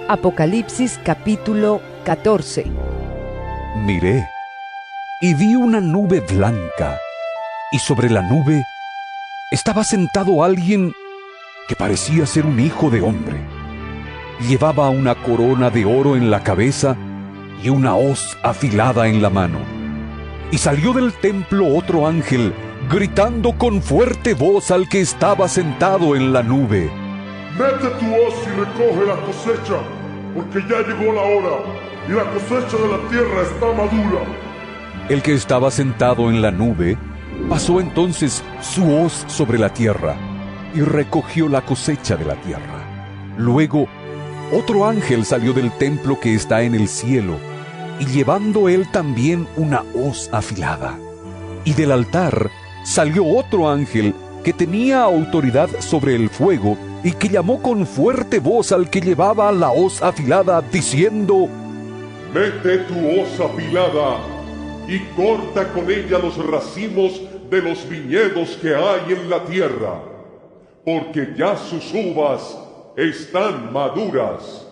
Apocalipsis capítulo 14. Miré, y vi una nube blanca, y sobre la nube estaba sentado alguien que parecía ser un hijo de hombre. Llevaba una corona de oro en la cabeza y una hoz afilada en la mano. Y salió del templo otro ángel, gritando con fuerte voz al que estaba sentado en la nube: Mete tu hoz y recoge la cosecha, porque ya llegó la hora, y la cosecha de la tierra está madura. El que estaba sentado en la nube pasó entonces su hoz sobre la tierra, y recogió la cosecha de la tierra. Luego, otro ángel salió del templo que está en el cielo, y llevando él también una hoz afilada. Y del altar salió otro ángel que tenía autoridad sobre el fuego, y que llamó con fuerte voz al que llevaba la hoz afilada, diciendo: Mete tu hoz afilada, y corta con ella los racimos de los viñedos que hay en la tierra, porque ya sus uvas están maduras.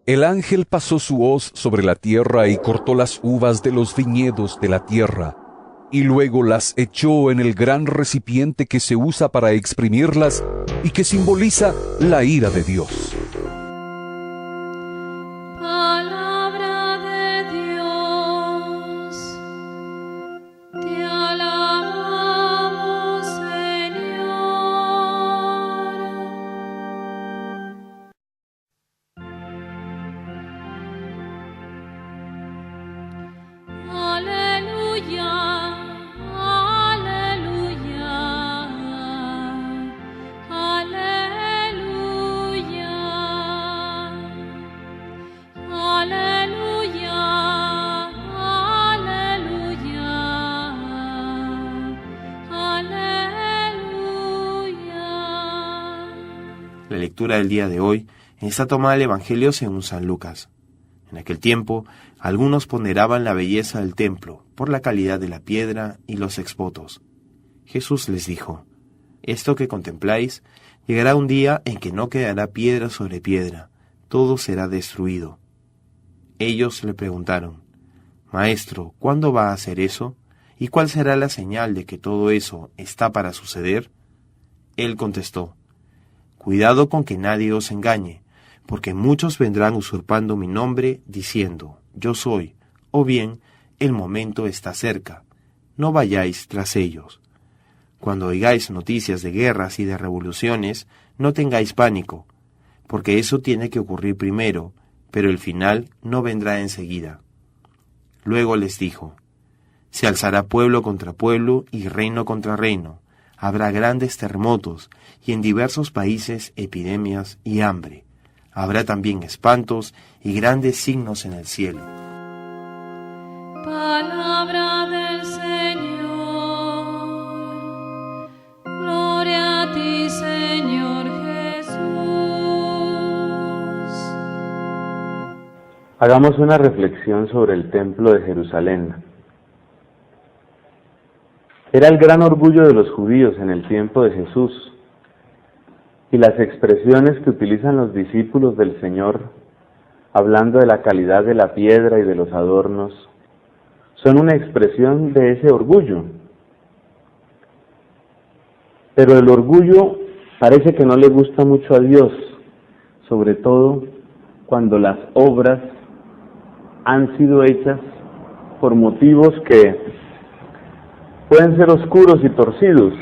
El ángel pasó su hoz sobre la tierra y cortó las uvas de los viñedos de la tierra, y luego las echó en el gran recipiente que se usa para exprimirlas y que simboliza la ira de Dios. Palabra de Dios, te alabamos, Señor. Aleluya. La lectura del día de hoy está tomada del Evangelio según San Lucas. En aquel tiempo, algunos ponderaban la belleza del templo por la calidad de la piedra y los exvotos. Jesús les dijo: Esto que contempláis, llegará un día en que no quedará piedra sobre piedra, todo será destruido. Ellos le preguntaron: Maestro, ¿cuándo va a hacer eso? ¿Y cuál será la señal de que todo eso está para suceder? Él contestó: Cuidado con que nadie os engañe, porque muchos vendrán usurpando mi nombre, diciendo: Yo soy, o bien, el momento está cerca. No vayáis tras ellos. Cuando oigáis noticias de guerras y de revoluciones, no tengáis pánico, porque eso tiene que ocurrir primero, pero el final no vendrá enseguida. Luego les dijo: Se alzará pueblo contra pueblo y reino contra reino. Habrá grandes terremotos y en diversos países epidemias y hambre. Habrá también espantos y grandes signos en el cielo. Palabra del Señor. Gloria a ti, Señor Jesús. Hagamos una reflexión sobre el templo de Jerusalén. Era el gran orgullo de los judíos en el tiempo de Jesús, y las expresiones que utilizan los discípulos del Señor, hablando de la calidad de la piedra y de los adornos, son una expresión de ese orgullo. Pero el orgullo parece que no le gusta mucho a Dios, sobre todo cuando las obras han sido hechas por motivos que pueden ser oscuros y torcidos.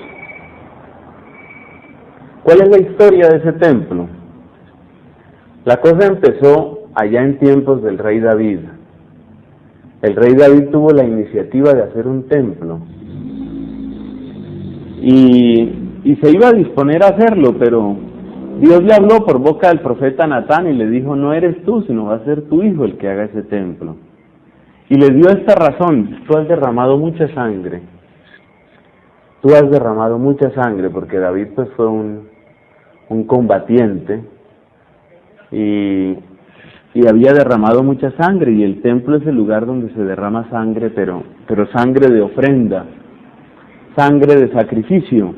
¿Cuál es la historia de ese templo? La cosa empezó allá en tiempos del rey David. El rey David tuvo la iniciativa de hacer un templo y se iba a disponer a hacerlo, pero Dios le habló por boca del profeta Natán y le dijo: no eres tú, sino va a ser tu hijo el que haga ese templo. Y le dio esta razón: tú has derramado mucha sangre. Tú has derramado mucha sangre, porque David pues fue un combatiente y había derramado mucha sangre, y el templo es el lugar donde se derrama sangre, pero sangre de ofrenda, sangre de sacrificio,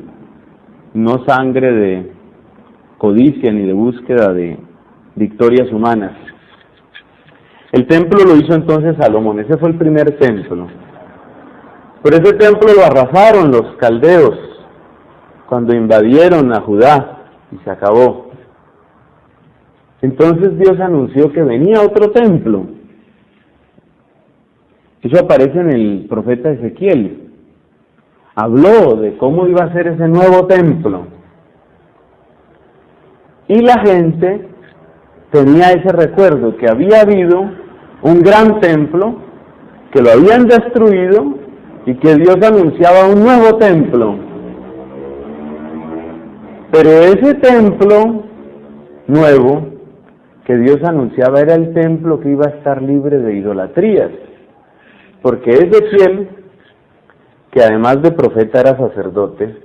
no sangre de codicia ni de búsqueda de victorias humanas. El templo lo hizo entonces Salomón, ese fue el primer templo. Pero ese templo lo arrasaron los caldeos cuando invadieron a Judá y se acabó. Entonces Dios anunció que venía otro templo. Eso aparece en el profeta Ezequiel. Habló de cómo iba a ser ese nuevo templo. Y la gente tenía ese recuerdo que había habido un gran templo, que lo habían destruido y que Dios anunciaba un nuevo templo. Pero ese templo nuevo que Dios anunciaba era el templo que iba a estar libre de idolatrías. Porque Ezequiel, que además de profeta era sacerdote,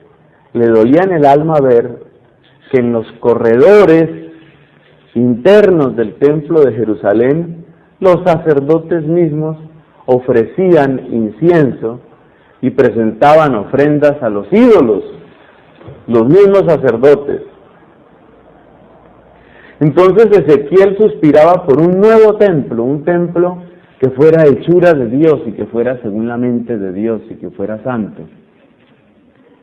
le dolía en el alma ver que en los corredores internos del templo de Jerusalén, los sacerdotes mismos ofrecían incienso y presentaban ofrendas a los ídolos, los mismos sacerdotes. Entonces Ezequiel suspiraba por un nuevo templo, un templo que fuera hechura de Dios y que fuera según la mente de Dios y que fuera santo.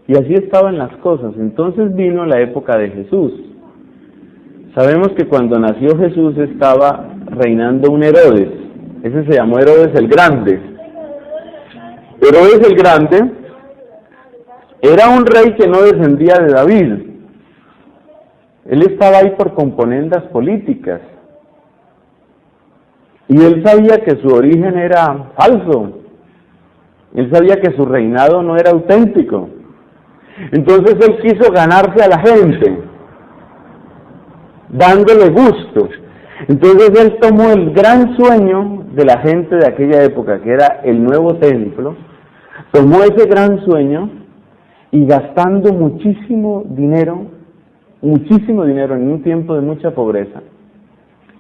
Y así estaban las cosas. Entonces vino la época de Jesús. Sabemos que cuando nació Jesús estaba reinando un Herodes. Ese se llamó Herodes el Grande. Herodes el Grande era un rey que no descendía de David. Él estaba ahí por componendas políticas. Y él sabía que su origen era falso. Él sabía que su reinado no era auténtico. Entonces él quiso ganarse a la gente, dándole gusto. Entonces él tomó el gran sueño de la gente de aquella época, que era el nuevo templo, tomó ese gran sueño y gastando muchísimo dinero en un tiempo de mucha pobreza,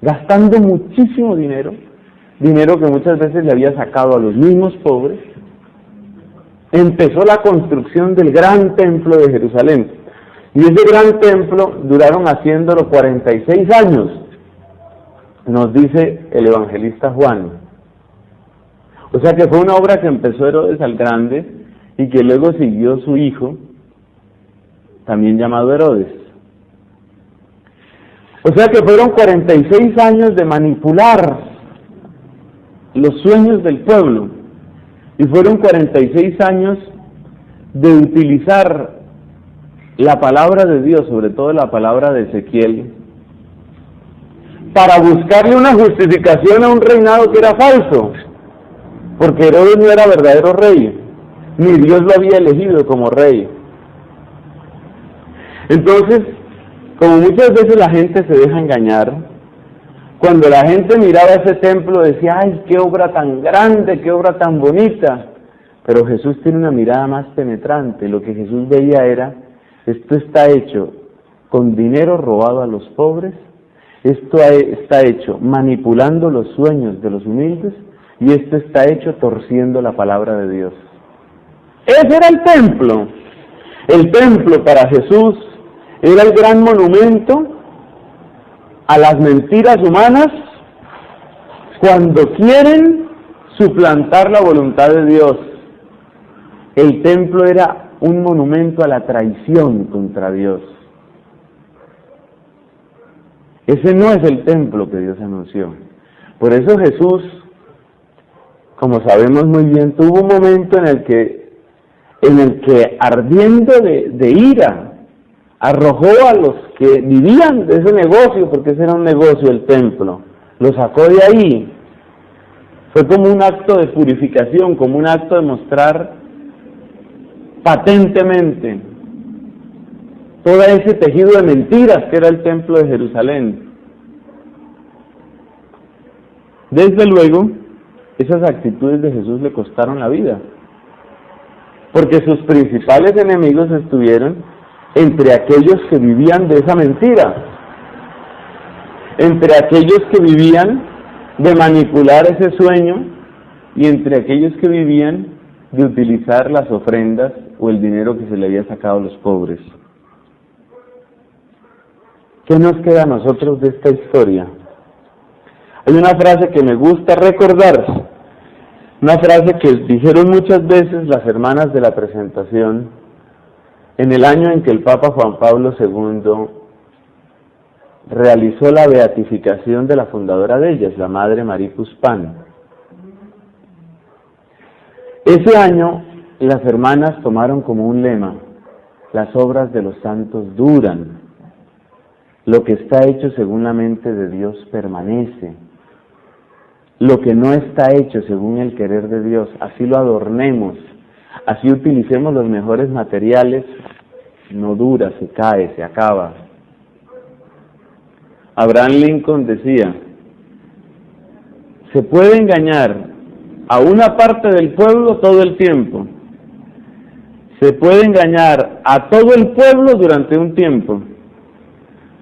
gastando muchísimo dinero que muchas veces le había sacado a los mismos pobres, empezó la construcción del gran templo de Jerusalén. Y ese gran templo duraron haciéndolo 46 años, nos dice el evangelista Juan. O sea que fue una obra que empezó Herodes el Grande y que luego siguió su hijo, también llamado Herodes. O sea que fueron 46 años de manipular los sueños del pueblo. Y fueron 46 años de utilizar la palabra de Dios, sobre todo la palabra de Ezequiel, para buscarle una justificación a un reinado que era falso, porque Herodes no era verdadero rey, ni Dios lo había elegido como rey. Entonces, como muchas veces la gente se deja engañar, cuando la gente miraba ese templo decía, ¡ay, qué obra tan grande, qué obra tan bonita! Pero Jesús tiene una mirada más penetrante. Lo que Jesús veía era, esto está hecho con dinero robado a los pobres, esto está hecho manipulando los sueños de los humildes, y esto está hecho torciendo la palabra de Dios. Ese era el templo. El templo para Jesús era el gran monumento a las mentiras humanas cuando quieren suplantar la voluntad de Dios. El templo era un monumento a la traición contra Dios. Ese no es el templo que Dios anunció. Por eso Jesús, como sabemos muy bien, tuvo un momento en el que ardiendo de ira, arrojó a los que vivían de ese negocio, porque ese era un negocio el templo, lo sacó de ahí. Fue como un acto de purificación, como un acto de mostrar patentemente todo ese tejido de mentiras que era el templo de Jerusalén. Desde luego, esas actitudes de Jesús le costaron la vida, porque sus principales enemigos estuvieron entre aquellos que vivían de esa mentira, entre aquellos que vivían de manipular ese sueño y entre aquellos que vivían de utilizar las ofrendas o el dinero que se le había sacado a los pobres. ¿Qué nos queda a nosotros de esta historia? Hay una frase que me gusta recordar, una frase que dijeron muchas veces las hermanas de la presentación en el año en que el Papa Juan Pablo II realizó la beatificación de la fundadora de ellas, la Madre Marie Cuspin. Ese año las hermanas tomaron como un lema: las obras de los santos duran, lo que está hecho según la mente de Dios permanece, lo que no está hecho según el querer de Dios, así lo adornemos, así utilicemos los mejores materiales, no dura, se cae, se acaba. Abraham Lincoln decía: se puede engañar a una parte del pueblo todo el tiempo, se puede engañar a todo el pueblo durante un tiempo,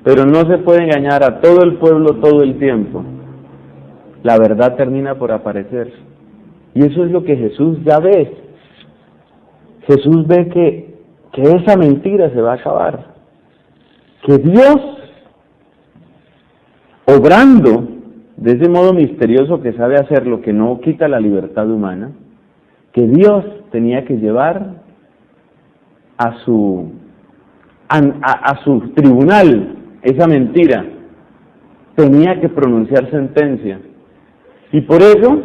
pero no se puede engañar a todo el pueblo todo el tiempo. La verdad termina por aparecer. Y eso es lo que Jesús ya ve. Jesús ve que esa mentira se va a acabar. Que Dios, obrando de ese modo misterioso que sabe hacer, lo que no quita la libertad humana, que Dios tenía que llevar a su tribunal esa mentira, tenía que pronunciar sentencia. Y por eso,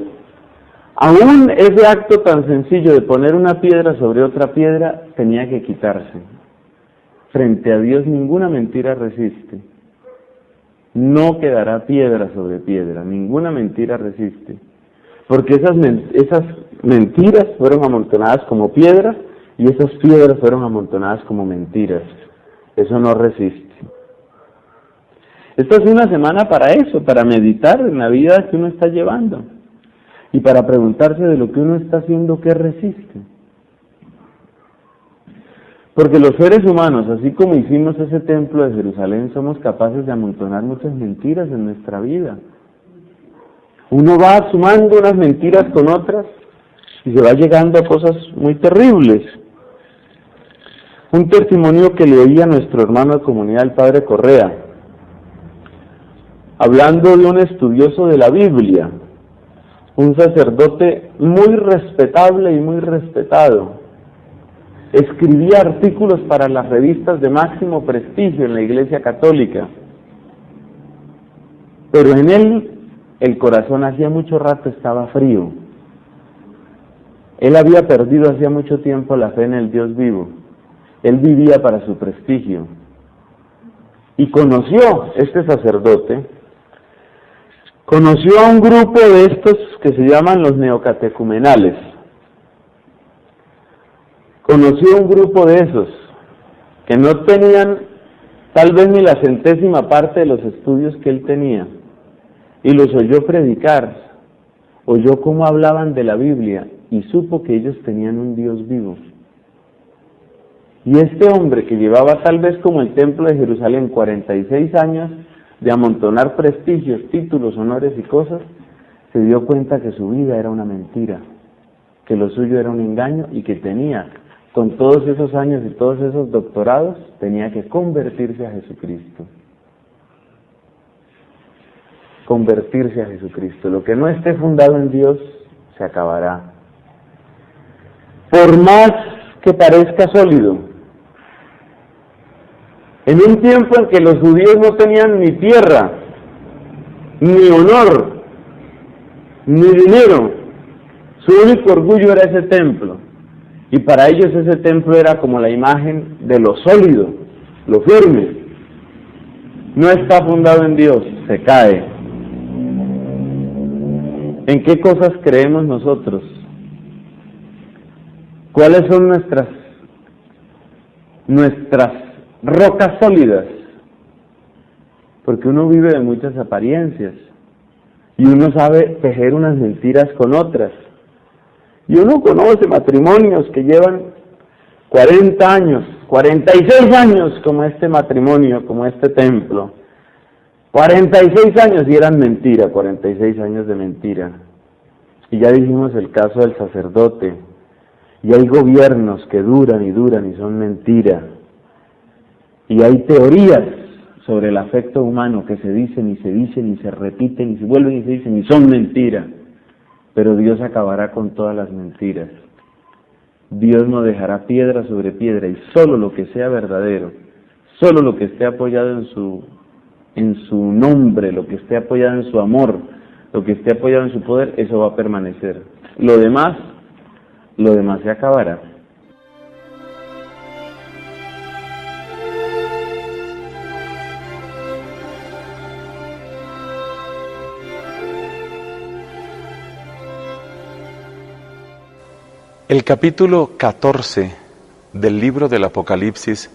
aún ese acto tan sencillo de poner una piedra sobre otra piedra tenía que quitarse. Frente a Dios ninguna mentira resiste. No quedará piedra sobre piedra, ninguna mentira resiste. Porque esas mentiras fueron amontonadas como piedras y esas piedras fueron amontonadas como mentiras. Eso no resiste. Esta es una semana para eso, para meditar en la vida que uno está llevando y para preguntarse de lo que uno está haciendo, ¿qué resiste? Porque los seres humanos, así como hicimos ese templo de Jerusalén, somos capaces de amontonar muchas mentiras en nuestra vida. Uno va sumando unas mentiras con otras y se va llegando a cosas muy terribles. Un testimonio que leía nuestro hermano de comunidad, el padre Correa, hablando de un estudioso de la Biblia, un sacerdote muy respetable y muy respetado. Escribía artículos para las revistas de máximo prestigio en la Iglesia Católica, pero en él el corazón hacía mucho rato estaba frío. Él había perdido hacía mucho tiempo la fe en el Dios vivo. Él vivía para su prestigio. Y conoció, este sacerdote, conoció a un grupo de estos que se llaman los neocatecumenales. Conoció a un grupo de esos que no tenían tal vez ni la centésima parte de los estudios que él tenía. Y los oyó predicar, oyó cómo hablaban de la Biblia y supo que ellos tenían un Dios vivo. Y este hombre que llevaba tal vez como el templo de Jerusalén 46 años de amontonar prestigios, títulos, honores y cosas, se dio cuenta que su vida era una mentira, que lo suyo era un engaño y que tenía, con todos esos años y todos esos doctorados, tenía que convertirse a Jesucristo. Convertirse a Jesucristo. Lo que no esté fundado en Dios se acabará. Por más que parezca sólido. En un tiempo en que los judíos no tenían ni tierra, ni honor, ni dinero, su único orgullo era ese templo. Y para ellos ese templo era como la imagen de lo sólido, lo firme. No está fundado en Dios, se cae. ¿En qué cosas creemos nosotros? ¿Cuáles son nuestras rocas sólidas? Porque uno vive de muchas apariencias y uno sabe tejer unas mentiras con otras. Y uno conoce matrimonios que llevan 40 años, 46 años como este matrimonio, como este templo. 46 años y eran mentira, 46 años de mentira. Y ya dijimos el caso del sacerdote. Y hay gobiernos que duran y son mentira. Y hay teorías sobre el afecto humano que se dicen y se dicen y se repiten y se vuelven y se dicen y son mentira. Pero Dios acabará con todas las mentiras. Dios no dejará piedra sobre piedra y solo lo que sea verdadero, solo lo que esté apoyado en su nombre, lo que esté apoyado en su amor, lo que esté apoyado en su poder, eso va a permanecer. Lo demás se acabará. El capítulo 14 del libro del Apocalipsis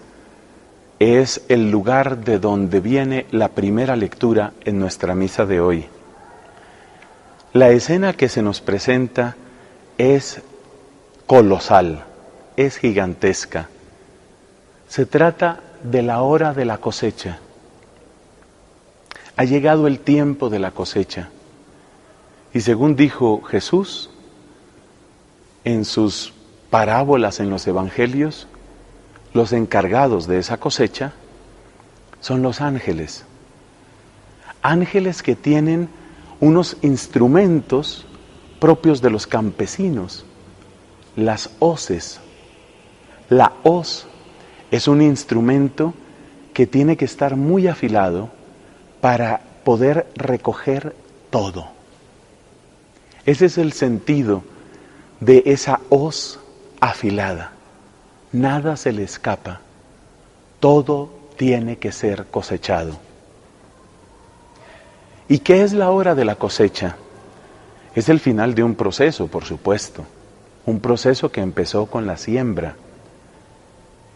es el lugar de donde viene la primera lectura en nuestra misa de hoy. La escena que se nos presenta es colosal, es gigantesca. Se trata de la hora de la cosecha. Ha llegado el tiempo de la cosecha. Y según dijo Jesús, en sus parábolas en los evangelios, los encargados de esa cosecha son los ángeles. Ángeles que tienen unos instrumentos propios de los campesinos, las hoces. La hoz es un instrumento que tiene que estar muy afilado para poder recoger todo. Ese es el sentido de esa hoz afilada. Nada se le escapa, todo tiene que ser cosechado. ¿Y qué es la hora de la cosecha? Es el final de un proceso, por supuesto, un proceso que empezó con la siembra.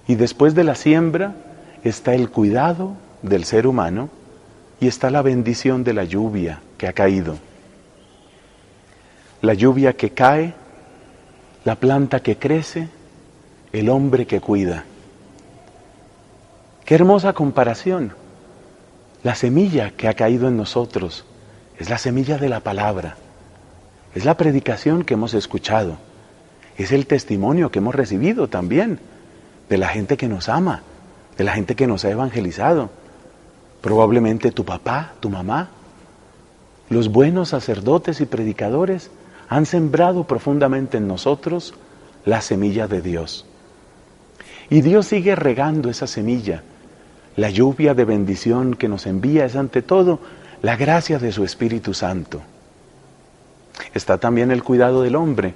Y después de la siembra está el cuidado del ser humano y está la bendición de la lluvia que ha caído. La lluvia que cae, la planta que crece, el hombre que cuida. Qué hermosa comparación. La semilla que ha caído en nosotros es la semilla de la palabra, es la predicación que hemos escuchado, es el testimonio que hemos recibido también de la gente que nos ama, de la gente que nos ha evangelizado. Probablemente tu papá, tu mamá, los buenos sacerdotes y predicadores han sembrado profundamente en nosotros la semilla de Dios. Y Dios sigue regando esa semilla. La lluvia de bendición que nos envía es ante todo la gracia de su Espíritu Santo. Está también el cuidado del hombre.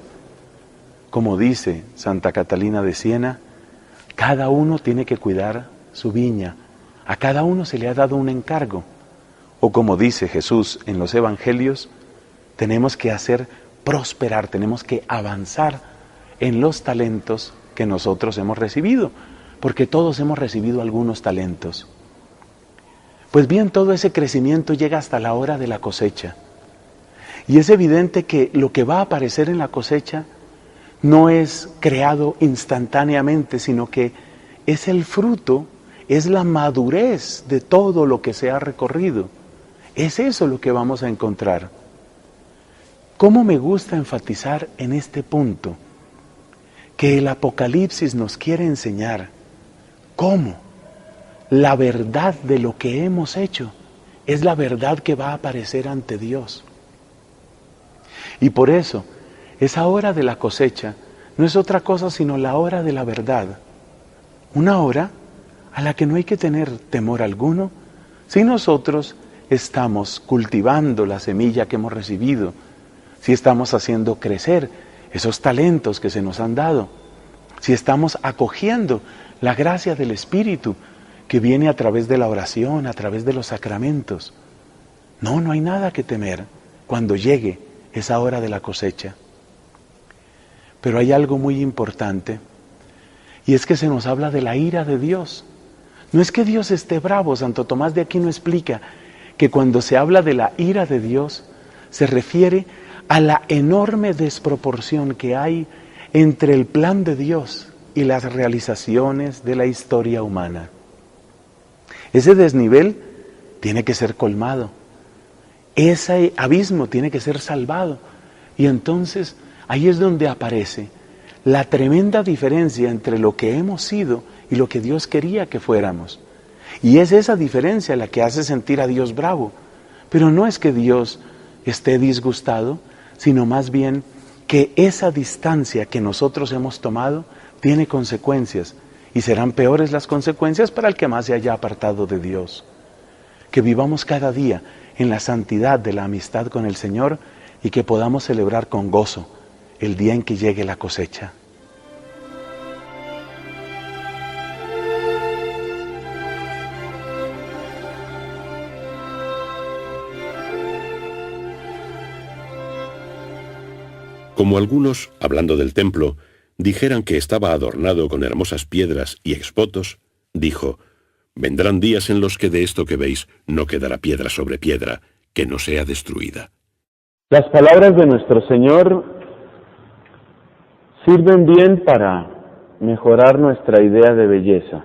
Como dice Santa Catalina de Siena, cada uno tiene que cuidar su viña. A cada uno se le ha dado un encargo. O como dice Jesús en los Evangelios, tenemos que hacer prosperar, tenemos que avanzar en los talentos que nosotros hemos recibido, porque todos hemos recibido algunos talentos. Pues bien, todo ese crecimiento llega hasta la hora de la cosecha. Y es evidente que lo que va a aparecer en la cosecha no es creado instantáneamente, sino que es el fruto, es la madurez de todo lo que se ha recorrido. Es eso lo que vamos a encontrar. ¿Cómo me gusta enfatizar en este punto? Que el Apocalipsis nos quiere enseñar cómo la verdad de lo que hemos hecho es la verdad que va a aparecer ante Dios. Y por eso, esa hora de la cosecha no es otra cosa sino la hora de la verdad. Una hora a la que no hay que tener temor alguno si nosotros estamos cultivando la semilla que hemos recibido, si estamos haciendo crecer esos talentos que se nos han dado, si estamos acogiendo la gracia del Espíritu que viene a través de la oración, a través de los sacramentos. No hay nada que temer cuando llegue esa hora de la cosecha. Pero hay algo muy importante, y es que se nos habla de la ira de Dios. No es que Dios esté bravo. Santo Tomás de Aquino explica que cuando se habla de la ira de Dios, se refiere a la enorme desproporción que hay entre el plan de Dios y las realizaciones de la historia humana. Ese desnivel tiene que ser colmado, ese abismo tiene que ser salvado, y entonces ahí es donde aparece la tremenda diferencia entre lo que hemos sido y lo que Dios quería que fuéramos. Y es esa diferencia la que hace sentir a Dios bravo. Pero no es que Dios esté disgustado, sino más bien que esa distancia que nosotros hemos tomado tiene consecuencias, y serán peores las consecuencias para el que más se haya apartado de Dios. Que vivamos cada día en la santidad de la amistad con el Señor y que podamos celebrar con gozo el día en que llegue la cosecha. Como algunos, hablando del templo, dijeran que estaba adornado con hermosas piedras y exvotos, dijo: vendrán días en los que de esto que veis no quedará piedra sobre piedra, que no sea destruida. Las palabras de nuestro Señor sirven bien para mejorar nuestra idea de belleza.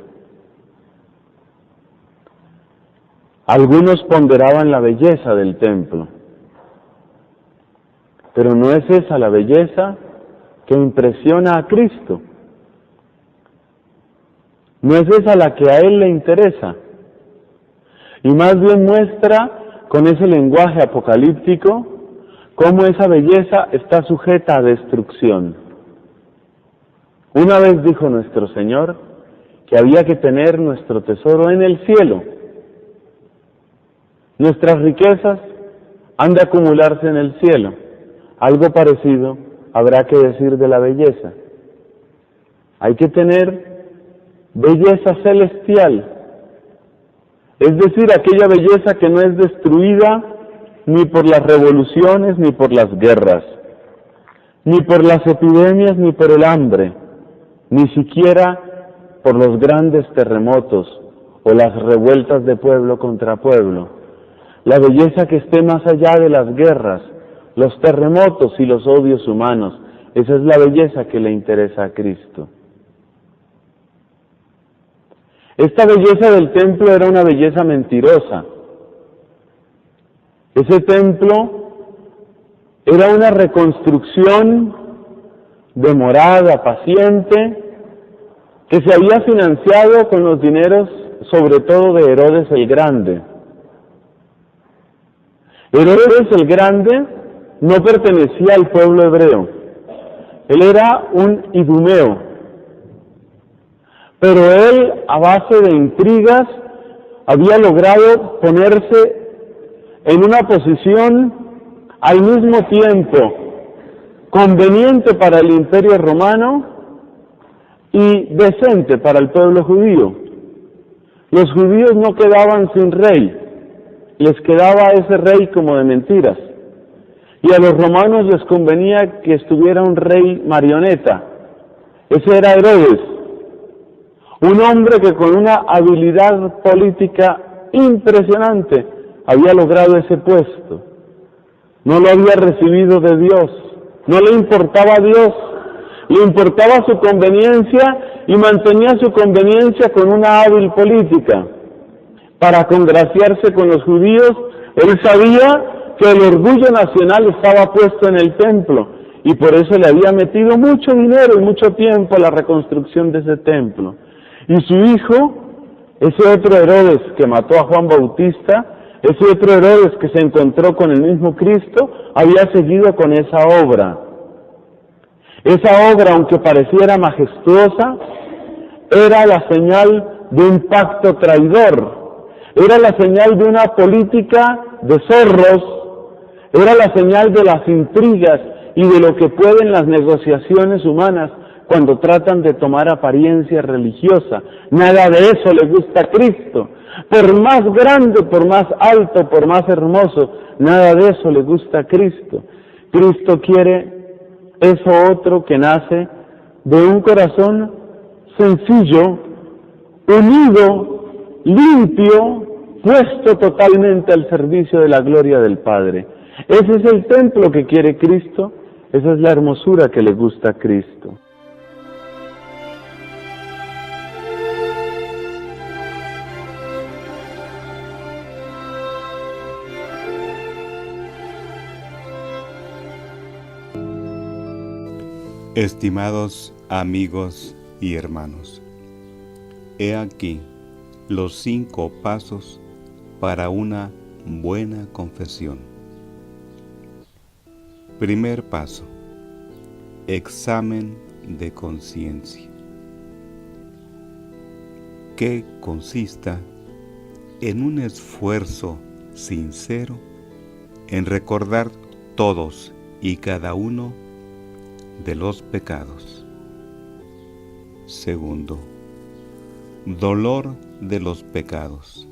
Algunos ponderaban la belleza del templo, pero no es esa la belleza que impresiona a Cristo. No es esa la que a Él le interesa. Y más bien muestra con ese lenguaje apocalíptico cómo esa belleza está sujeta a destrucción. Una vez dijo nuestro Señor que había que tener nuestro tesoro en el cielo. Nuestras riquezas han de acumularse en el cielo. Algo parecido habrá que decir de la belleza. Hay que tener belleza celestial, es decir, aquella belleza que no es destruida ni por las revoluciones ni por las guerras, ni por las epidemias ni por el hambre, ni siquiera por los grandes terremotos o las revueltas de pueblo contra pueblo. La belleza que esté más allá de las guerras, los terremotos y los odios humanos, esa es la belleza que le interesa a Cristo. Esta belleza del templo era una belleza mentirosa. Ese templo era una reconstrucción demorada, paciente, que se había financiado con los dineros, sobre todo de Herodes el Grande. Herodes el Grande no pertenecía al pueblo hebreo. Él era un idumeo. Pero él, a base de intrigas, había logrado ponerse en una posición al mismo tiempo conveniente para el Imperio Romano y decente para el pueblo judío. Los judíos no quedaban sin rey, les quedaba ese rey como de mentiras. Y a los romanos les convenía que estuviera un rey marioneta. Ese era Herodes. Un hombre que con una habilidad política impresionante había logrado ese puesto. No lo había recibido de Dios, no le importaba a Dios, le importaba su conveniencia y mantenía su conveniencia con una hábil política. Para congraciarse con los judíos, él sabía que el orgullo nacional estaba puesto en el templo y por eso le había metido mucho dinero y mucho tiempo a la reconstrucción de ese templo. Y su hijo, ese otro Herodes que mató a Juan Bautista, ese otro Herodes que se encontró con el mismo Cristo, había seguido con esa obra. Esa obra, aunque pareciera majestuosa, era la señal de un pacto traidor, era la señal de una política de zorros, era la señal de las intrigas y de lo que pueden las negociaciones humanas cuando tratan de tomar apariencia religiosa. Nada de eso le gusta a Cristo. Por más grande, por más alto, por más hermoso, nada de eso le gusta a Cristo. Cristo quiere eso otro que nace de un corazón sencillo, unido, limpio, puesto totalmente al servicio de la gloria del Padre. Ese es el templo que quiere Cristo, esa es la hermosura que le gusta a Cristo. Estimados amigos y hermanos, he aquí los 5 pasos para una buena confesión. Primer paso: examen de conciencia, que consista en un esfuerzo sincero en recordar todos y cada uno de los pecados. Segundo, dolor de los pecados,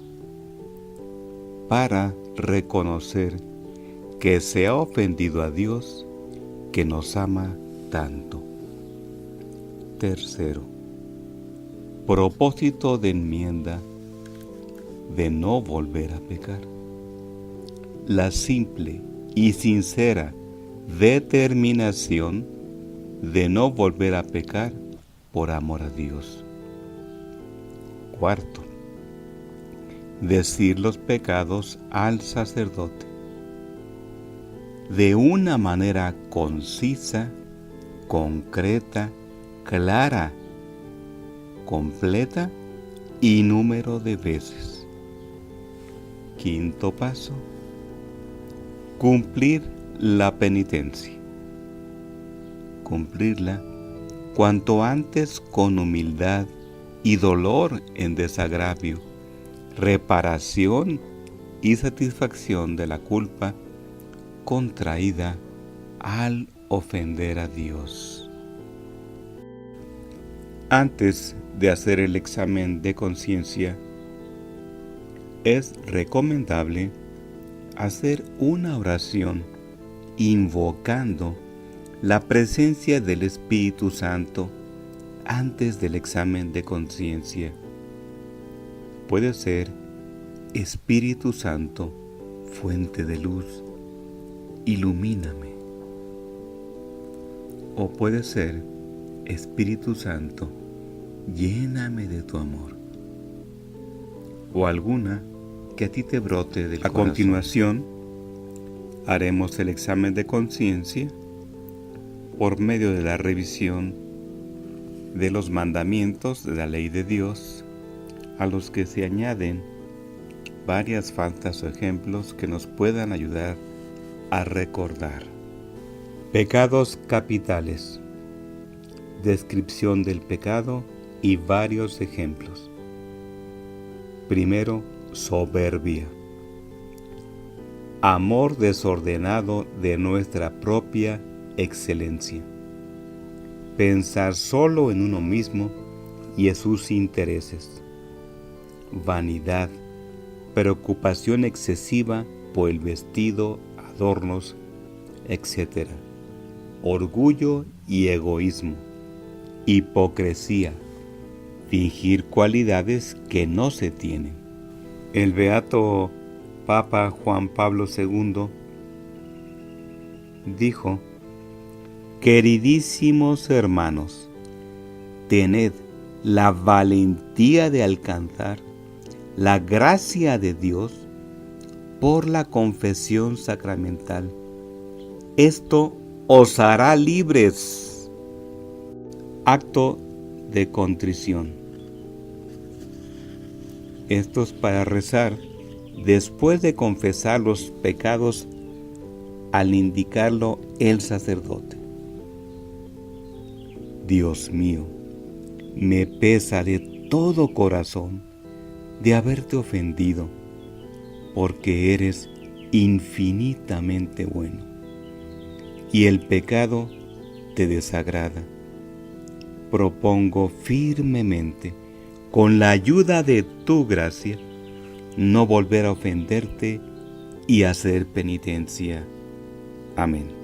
para reconocer que se ha ofendido a Dios, que nos ama tanto. Tercero, propósito de enmienda de no volver a pecar. La simple y sincera determinación de no volver a pecar por amor a Dios. Cuarto, decir los pecados al sacerdote de una manera concisa, concreta, clara, completa y número de veces. Quinto paso: cumplir la penitencia. Cumplirla cuanto antes con humildad y dolor en desagravio, reparación y satisfacción de la culpa contraída al ofender a Dios. Antes de hacer el examen de conciencia, es recomendable hacer una oración invocando la presencia del Espíritu Santo antes del examen de conciencia. Puede ser: Espíritu Santo, fuente de luz, ilumíname. O puede ser: Espíritu Santo, lléname de tu amor. O alguna que a ti te brote del corazón. A continuación, haremos el examen de conciencia por medio de la revisión de los mandamientos de la ley de Dios, a los que se añaden varias faltas o ejemplos que nos puedan ayudar a recordar. Pecados capitales. Descripción del pecado y varios ejemplos. Primero, soberbia. Amor desordenado de nuestra propia excelencia. Pensar solo en uno mismo y en sus intereses. Vanidad. Preocupación excesiva por el vestido, adornos, etc. Orgullo y egoísmo. Hipocresía. Fingir cualidades que no se tienen. El beato Papa Juan Pablo II dijo: queridísimos hermanos, tened la valentía de alcanzar la gracia de Dios por la confesión sacramental. Esto os hará libres. Acto de contrición. Esto es para rezar después de confesar los pecados al indicarlo el sacerdote. Dios mío, me pesa de todo corazón de haberte ofendido, porque eres infinitamente bueno, y el pecado te desagrada. Propongo firmemente, con la ayuda de tu gracia, no volver a ofenderte y hacer penitencia. Amén.